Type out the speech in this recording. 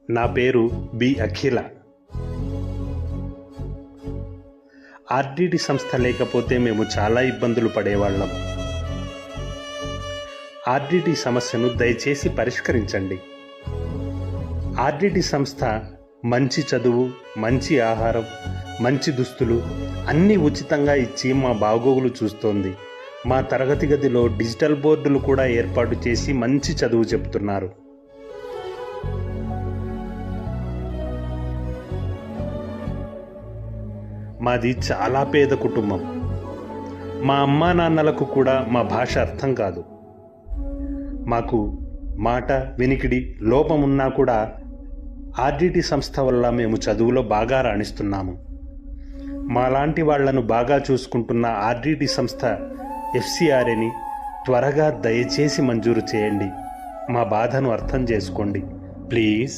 నా పేరు బి అఖిల. ఆర్డిటి సంస్థ లేకపోతే మేము చాలా ఇబ్బందులు పడేవాళ్ళం. ఆర్డిటి సమస్యను దయచేసి పరిష్కరించండి. ఆర్డిటి సంస్థ మంచి చదువు, మంచి ఆహారం, మంచి దుస్తులు అన్నీ ఉచితంగా ఇచ్చి మా బాగోగులు చూస్తోంది. మా తరగతి గదిలో డిజిటల్ బోర్డులు కూడా ఏర్పాటు చేసి మంచి చదువు చెప్తున్నారు. మాది చాలా పేద కుటుంబం. మా అమ్మా నాన్నలకు కూడా మా భాష అర్థం కాదు. మాకు మాట వినికిడి లోపమున్నా కూడా ఆర్డిటి సంస్థ వల్ల మేము చదువులో బాగా రాణిస్తున్నాము. మాలాంటి వాళ్లను బాగా చూసుకుంటున్న ఆర్డిటి సంస్థ FCRAని త్వరగా దయచేసి మంజూరు చేయండి. మా బాధను అర్థం చేసుకోండి ప్లీజ్.